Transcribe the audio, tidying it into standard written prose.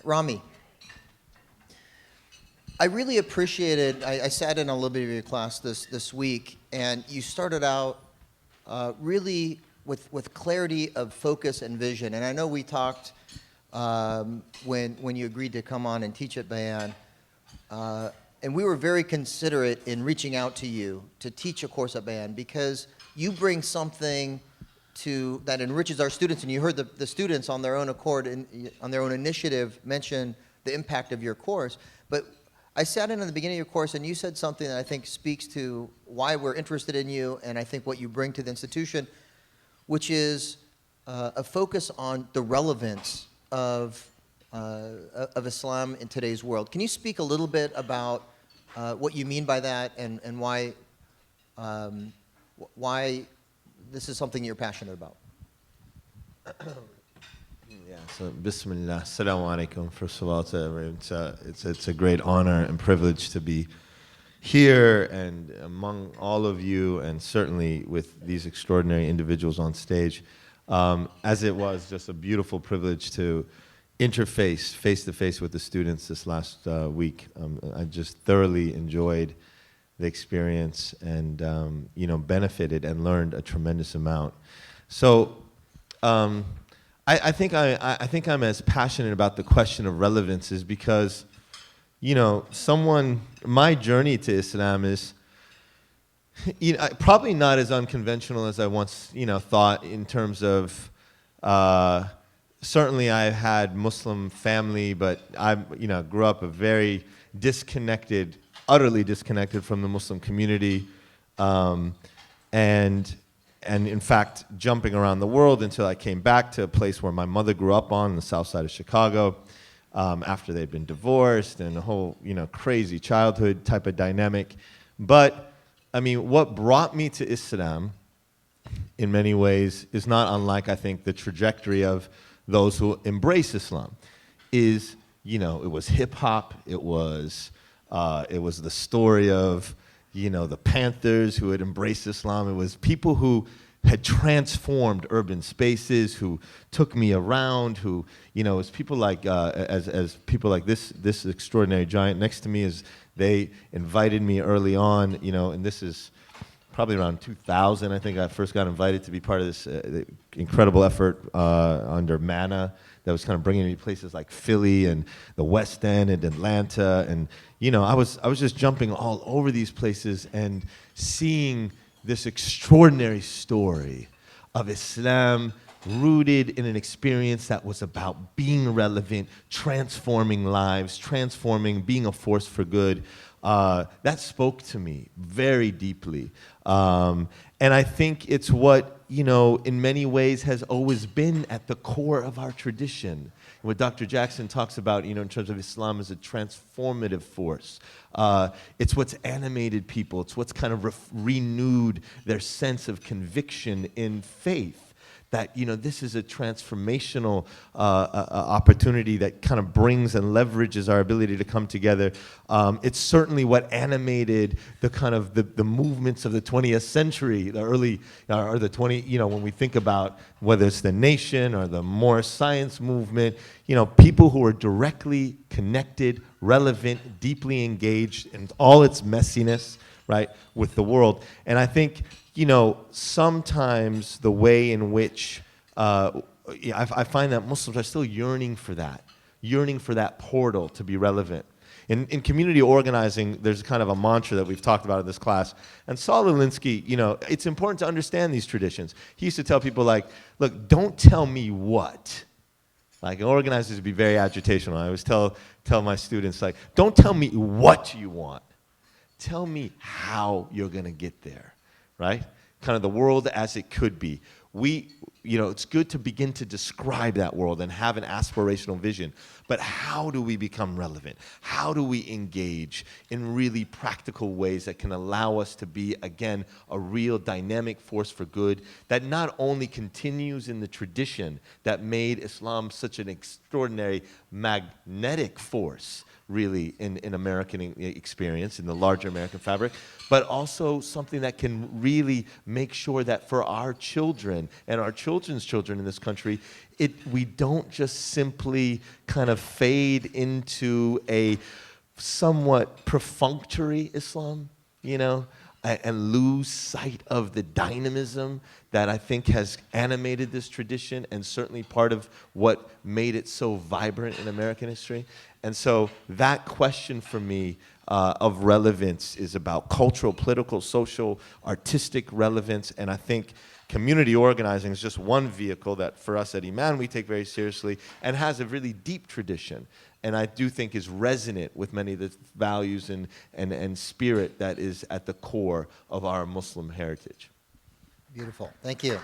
Rami, I really appreciated, I sat in a little bit of your class this week, and you started out really with clarity of focus and vision. And I know we talked when you agreed to come on and teach at Bayan, and we were very considerate in reaching out to you to teach a course at Bayan because you bring something that enriches our students, and you heard the students on their own accord and on their own initiative mention the impact of your course. But I sat in at the beginning of your course, and you said something that I think speaks to why we're interested in you, and I think what you bring to the institution, which is a focus on the relevance of Islam in today's world. Can you speak a little bit about what you mean by that, and why this is something you're passionate about? Yeah, so Bismillah, Assalamu alaikum. First of all, it's a great honor and privilege to be here and among all of you, and certainly with these extraordinary individuals on stage. As it was just a beautiful privilege to interface face-to-face with the students this last week. I just thoroughly enjoyed the experience and benefited and learned a tremendous amount. So I think I'm as passionate about the question of relevance is because, my journey to Islam is, probably not as unconventional as I once, thought in terms of, certainly I had Muslim family, but I, grew up a very utterly disconnected from the Muslim community, and in fact, jumping around the world until I came back to a place where my mother grew up on the south side of Chicago, after they'd been divorced, and a whole, crazy childhood type of dynamic. But, what brought me to Islam, in many ways, is not unlike, I think, the trajectory of those who embrace Islam. It was hip-hop, it was the story of, the Panthers who had embraced Islam. It was people who had transformed urban spaces, who took me around, who, it was people like, as people like this extraordinary giant next to me, as they invited me early on, and this is probably around 2000, I think I first got invited to be part of this incredible effort under MANA that was kind of bringing me to places like Philly and the West End and Atlanta. And, I was just jumping all over these places and seeing this extraordinary story of Islam rooted in an experience that was about being relevant, transforming lives, being a force for good. That spoke to me very deeply. And I think it's what, in many ways has always been at the core of our tradition. What Dr. Jackson talks about, in terms of Islam as a transformative force. It's what's animated people. It's what's kind of renewed their sense of conviction in faith. That, this is a transformational opportunity that kind of brings and leverages our ability to come together. It's certainly what animated the kind of the movements of the 20th century, the early, or the 20, when we think about whether it's the Nation or the more science movement, people who are directly connected, relevant, deeply engaged in all its messiness, right, with the world. And I think, sometimes the way in which I find that Muslims are still yearning for that portal to be relevant. In community organizing, there's kind of a mantra that we've talked about in this class. And Saul Alinsky, it's important to understand these traditions. He used to tell people like, look, don't tell me what. Like organizers would be very agitational. I always tell my students, like, don't tell me what you want. Tell me how you're going to get there. Right? Kind of the world as it could be. It's good to begin to describe that world and have an aspirational vision, but how do we become relevant? How do we engage in really practical ways that can allow us to be, again, a real dynamic force for good that not only continues in the tradition that made Islam such an extraordinary magnetic force really in American experience, in the larger American fabric, but also something that can really make sure that for our children and our children's children in this country, we don't just simply kind of fade into a somewhat perfunctory Islam, you know, and lose sight of the dynamism that I think has animated this tradition and certainly part of what made it so vibrant in American history. And so that question for me of relevance is about cultural, political, social, artistic relevance, and I think community organizing is just one vehicle that for us at Iman we take very seriously and has a really deep tradition. And I do think is resonant with many of the values and spirit that is at the core of our Muslim heritage. Beautiful. Thank you.